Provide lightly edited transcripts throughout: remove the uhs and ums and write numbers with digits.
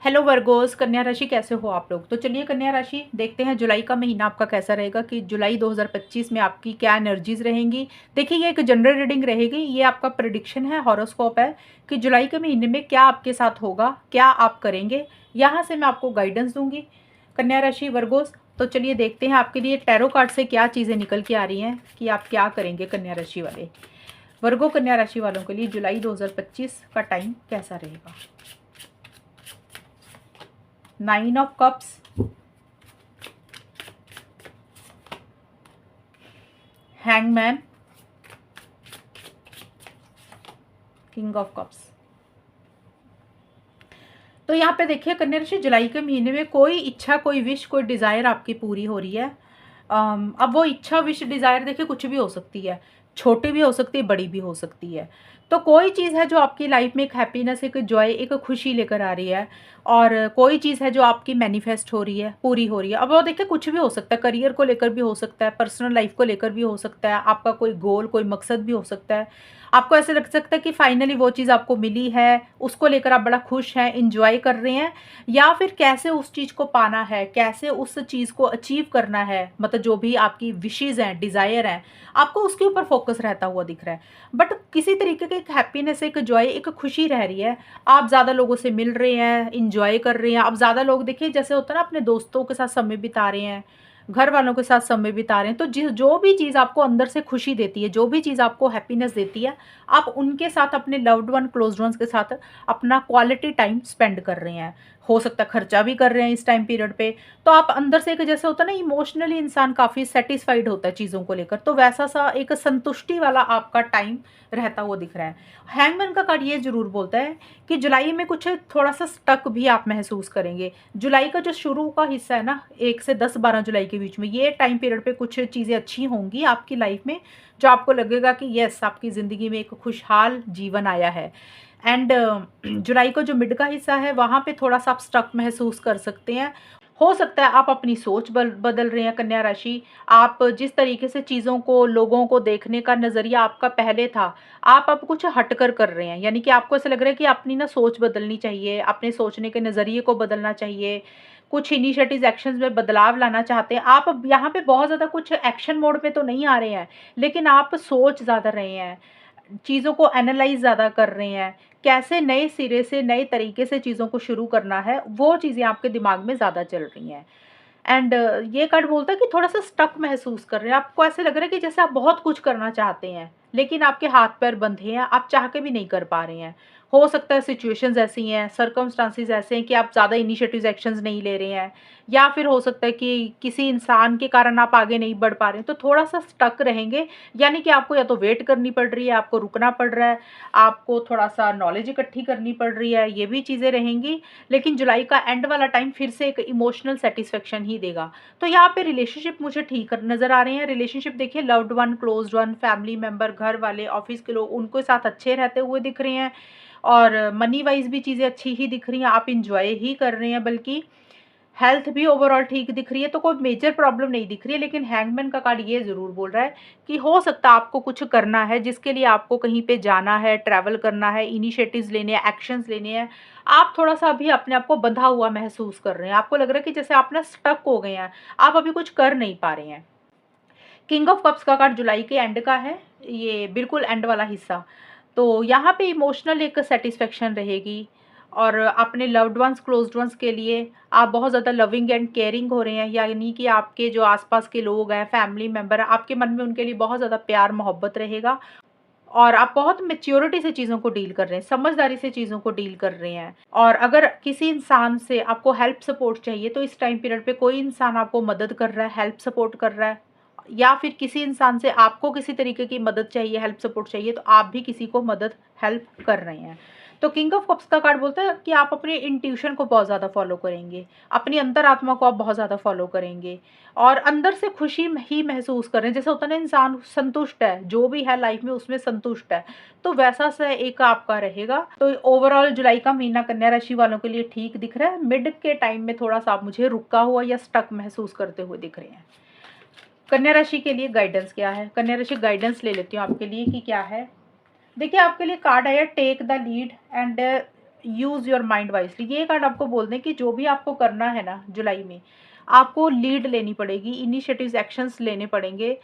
Hello Virgo's, कन्या राशि कैसे हो आप लोग। तो चलिए कन्या राशि देखते हैं जुलाई का महीना आपका कैसा रहेगा कि जुलाई 2025 में आपकी क्या एनर्जीज रहेंगी। देखिए ये एक जनरल रीडिंग रहेगी, ये आपका प्रेडिक्शन है, हॉरोस्कोप है कि जुलाई के महीने में क्या आपके साथ होगा, क्या आप करेंगे। यहाँ से मैं आपको गाइडेंस दूंगी कन्या राशि वर्गोस। तो चलिए देखते हैं आपके लिए टैरो कार्ड से क्या चीज़ें निकल के आ रही हैं कि आप क्या करेंगे कन्या राशि वाले। वर्गो कन्या राशि वालों के लिए जुलाई 2025 का टाइम कैसा रहेगा। 9 of cups, hangman, king of cups. तो यहाँ पे देखिए कन्या राशि जुलाई के महीने में कोई इच्छा, कोई विश, कोई डिज़ायर आपकी पूरी हो रही है। अब वो इच्छा, विश, डिज़ायर देखिए कुछ भी हो सकती है, छोटी भी हो सकती है, बड़ी भी हो सकती है। तो कोई चीज़ है जो आपकी लाइफ में एक हैप्पीनेस, एक जॉय, एक खुशी लेकर आ रही है, और कोई चीज़ है जो आपकी मैनिफेस्ट हो रही है, पूरी हो रही है। अब वो देखिए कुछ भी हो सकता है, करियर को लेकर भी हो सकता है, पर्सनल लाइफ को लेकर भी हो सकता है, आपका कोई गोल, कोई मकसद भी हो सकता है। आपको ऐसे लग सकता है कि फाइनली वो चीज़ आपको मिली है, उसको लेकर आप बड़ा खुश हैं, इंजॉय कर रहे हैं, या फिर कैसे उस चीज़ को पाना है, कैसे उस चीज़ को अचीव करना है, मतलब जो भी आपकी विशेज़ हैं, डिज़ायर हैं, आपको उसके ऊपर फोकस रहता हुआ दिख रहा है। बट किसी तरीके का एक हैप्पीनेस, एक जॉय, एक खुशी रह रही है। आप ज़्यादा लोगों से मिल रहे हैं, इंजॉय कर रहे हैं। आप ज़्यादा लोग देखिए जैसे होता है ना, अपने दोस्तों के साथ समय बिता रहे हैं, घर वालों के साथ समय बिता रहे हैं। तो जो भी चीज़ आपको अंदर से खुशी देती है, जो भी चीज़ आपको हैप्पीनेस देती है, आप उनके साथ, अपने लव्ड वन, क्लोज्ड वंस के साथ अपना क्वालिटी टाइम स्पेंड कर रहे हैं। हो सकता है खर्चा भी कर रहे हैं इस टाइम पीरियड पे। तो आप अंदर से एक जैसे होता है ना, इमोशनली इंसान काफ़ी सेटिस्फाइड होता है चीज़ों को लेकर, तो वैसा सा एक संतुष्टि वाला आपका टाइम रहता हुआ दिख रहा है। हैंगमैन का कार्ड ये ज़रूर बोलता है कि जुलाई में कुछ थोड़ा सा स्टक भी आप महसूस करेंगे। जुलाई का जो शुरू का हिस्सा है ना, 1 से 10-12 जुलाई के बीच में, ये टाइम पीरियड पे कुछ चीज़ें अच्छी होंगी आपकी लाइफ में, जो आपको लगेगा कि यस, आपकी ज़िंदगी में एक खुशहाल जीवन आया है। एंड जुलाई का जो मिड का हिस्सा है, वहाँ पे थोड़ा सा आप स्टक महसूस कर सकते हैं। हो सकता है आप अपनी सोच बदल रहे हैं कन्या राशि। आप जिस तरीके से चीज़ों को, लोगों को देखने का नज़रिया आपका पहले था, आप अब कुछ हटकर कर रहे हैं। यानी कि आपको ऐसा लग रहा है कि अपनी ना सोच बदलनी चाहिए, अपने सोचने के नज़रिए को बदलना चाहिए, कुछ इनिशिएटिव्स, एक्शंस में बदलाव लाना चाहते हैं। आप अब यहाँ पे बहुत ज़्यादा कुछ एक्शन मोड पे तो नहीं आ रहे हैं, लेकिन आप सोच ज़्यादा रहे हैं, चीज़ों को एनालाइज़ ज़्यादा कर रहे हैं, कैसे नए सिरे से, नए तरीके से चीज़ों को शुरू करना है, वो चीज़ें आपके दिमाग में ज़्यादा चल रही हैं। एंड ये कार्ड बोलता है कि थोड़ा-सा स्टक महसूस कर रहे हैं। आपको ऐसे लग रहा है कि जैसे आप बहुत कुछ करना चाहते हैं, लेकिन आपके हाथ-पैर बंधे हैं, आप चाह के भी नहीं कर पा रहे हैं। हो सकता है सिचुएशंस ऐसी हैं, सर्कमस्टांसेस ऐसे हैं कि आप ज़्यादा इनिशिएटिव्स, एक्शंस नहीं ले रहे हैं, या फिर हो सकता है कि किसी इंसान के कारण आप आगे नहीं बढ़ पा रहे हैं, तो थोड़ा-सा स्टक रहेंगे। यानी कि आपको या तो वेट करनी पड़ रही है, आपको रुकना पड़ रहा है, आपको थोड़ा-सा नॉलेज इकट्ठी करनी पड़ रही है, ये भी चीज़ें रहेंगी। लेकिन जुलाई का एंड वाला टाइम फिर से एक इमोशनल सैटिस्फैक्शन ही देगा। तो यहाँ पे रिलेशनशिप मुझे ठीक नज़र आ रहे हैं। रिलेशनशिप देखिए, loved one, closed one, family member, घर वाले, ऑफिस के लोग, उनके साथ अच्छे रहते हुए दिख रहे हैं, और मनी वाइज भी चीज़ें अच्छी ही दिख रही हैं, आप इंजॉय ही कर रहे हैं। बल्कि हेल्थ भी ओवरऑल ठीक दिख रही है, तो कोई मेजर प्रॉब्लम नहीं दिख रही है। लेकिन हैंगमैन का कार्ड ये ज़रूर बोल रहा है कि हो सकता है आपको कुछ करना है, जिसके लिए आपको कहीं पे जाना है, ट्रैवल करना है, इनिशिएटिव्स लेने हैं, एक्शंस लेने हैं। आप थोड़ा-सा अभी अपने आप को बंधा हुआ महसूस कर रहे हैं। आपको लग रहा है कि जैसे आप ना स्टक हो गए हैं, आप अभी कुछ कर नहीं पा रहे हैं। किंग ऑफ कप्स का कार्ड जुलाई के एंड का है, ये बिल्कुल एंड वाला हिस्सा। तो यहाँ पे इमोशनल एक सेटिस्फेक्शन रहेगी, और अपने लव्ड वंस, क्लोज्ड वंस के लिए आप बहुत ज़्यादा लविंग एंड केयरिंग हो रहे हैं। यानी कि आपके जो आसपास के लोग हैं, फैमिली मेंबर हैं, आपके मन में उनके लिए बहुत ज़्यादा प्यार, मोहब्बत रहेगा, और आप बहुत मैच्योरिटी से चीज़ों को डील कर रहे हैं, समझदारी से चीज़ों को डील कर रहे हैं। और अगर किसी इंसान से आपको हेल्प सपोर्ट चाहिए, तो इस टाइम पीरियड पे कोई इंसान आपको मदद कर रहा है, हेल्प सपोर्ट कर रहा है, या फिर किसी इंसान से आपको किसी तरीके की मदद चाहिए, हेल्प सपोर्ट चाहिए, तो आप भी किसी को मदद, हेल्प कर रहे हैं। तो किंग ऑफ कप्स का कार्ड बोलता है कि आप अपने इंट्यूशन को बहुत ज़्यादा फॉलो करेंगे, अपनी अंतरात्मा को आप बहुत ज़्यादा फॉलो करेंगे, और अंदर से खुशी ही महसूस कर रहे हैं। जैसे होता है ना, इंसान संतुष्ट है, जो भी है लाइफ में उसमें संतुष्ट है, तो वैसा सा एक आपका रहेगा। तो ओवरऑल जुलाई का महीना कन्या राशि वालों के लिए ठीक दिख रहा है। मिड के टाइम में थोड़ा सा आप मुझे रुका हुआ या स्टक महसूस करते हुए दिख रहे हैं। कन्या राशि के लिए गाइडेंस क्या है, कन्या राशि गाइडेंस ले लेती हूँ आपके लिए कि क्या है। देखिए आपके लिए कार्ड आया take the lead, and use your mind wisely. ये कार्ड आपको बोल दें कि जो भी आपको करना है ना जुलाई में, आपको लीड लेनी पड़ेगी, इनिशिएटिव्स एक्शंस लेने पड़ेंगे।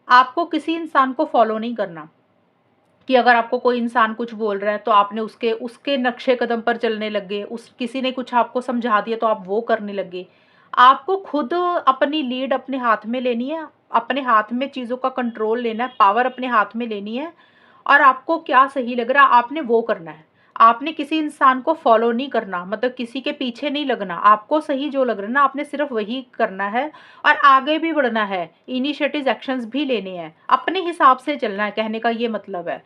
आपको किसी इंसान को फॉलो नहीं करना कि अगर आपको कोई इंसान कुछ बोल रहा है तो आपने उसके उसके नक्शे कदम पर चलने लग गए, उस किसी ने कुछ आपको समझा दिया तो आप वो करने लग गए। आपको खुद अपनी लीड अपने हाथ में लेनी है, अपने हाथ में चीज़ों का कंट्रोल लेना है, पावर अपने हाथ में लेनी है और आपको क्या सही लग रहा है आपने वो करना है। आपने किसी इंसान को फॉलो नहीं करना, मतलब किसी के पीछे नहीं लगना, आपको सही जो लग रहा है ना आपने सिर्फ वही करना है और आगे भी बढ़ना है, इनिशिएटिव एक्शंस भी लेने हैं, अपने हिसाब से चलना है, कहने का ये मतलब है।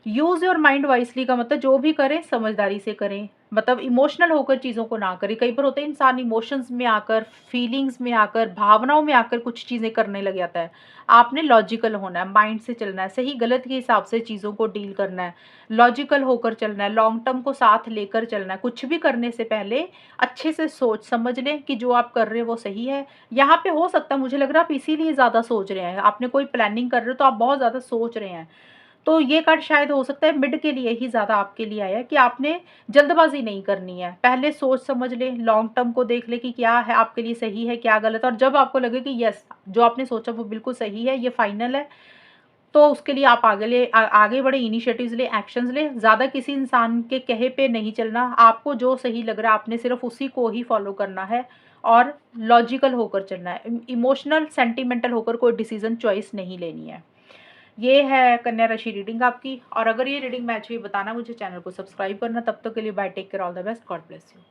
यूज़ योर माइंड वाइसली का मतलब जो भी करें समझदारी से करें, मतलब इमोशनल होकर चीज़ों को ना करें। कई बार होता है इंसान इमोशंस में आकर, फीलिंग्स में आकर, भावनाओं में आकर कुछ चीज़ें करने लग जाता है। आपने लॉजिकल होना है, माइंड से चलना है, सही गलत के हिसाब से चीज़ों को डील करना है, लॉजिकल होकर चलना है, लॉन्ग टर्म को साथ लेकर चलना है। कुछ भी करने से पहले अच्छे से सोच समझ लें कि जो आप कर रहे हैं वो सही है। यहाँ पे हो सकता है, मुझे लग रहा है आप इसीलिए ज़्यादा सोच रहे हैं, आपने कोई प्लानिंग कर रहे हो तो आप बहुत ज़्यादा सोच रहे हैं। तो ये कार्ड शायद हो सकता है मिड के लिए ही ज़्यादा आपके लिए आया है कि आपने जल्दबाज़ी नहीं करनी है। पहले सोच समझ लें, लॉन्ग टर्म को देख लें कि क्या है आपके लिए सही है, क्या गलत है, और जब आपको लगे कि यस, जो आपने सोचा वो बिल्कुल सही है, ये फाइनल है, तो उसके लिए आप आगे बढ़े, इनिशिएटिव्स लें, एक्शंस लें। ज़्यादा किसी इंसान के कहे पे नहीं चलना, आपको जो सही लग रहा है आपने सिर्फ़ उसी को ही फ़ॉलो करना है और लॉजिकल होकर चलना है। इमोशनल, सेंटिमेंटल होकर कोई डिसीज़न चॉइस नहीं लेनी है। ये है कन्या राशि रीडिंग आपकी। और अगर ये रीडिंग मैच हुई बताना मुझे, चैनल को सब्सक्राइब करना। तब तक के लिए bye, take care, all the best, God bless you.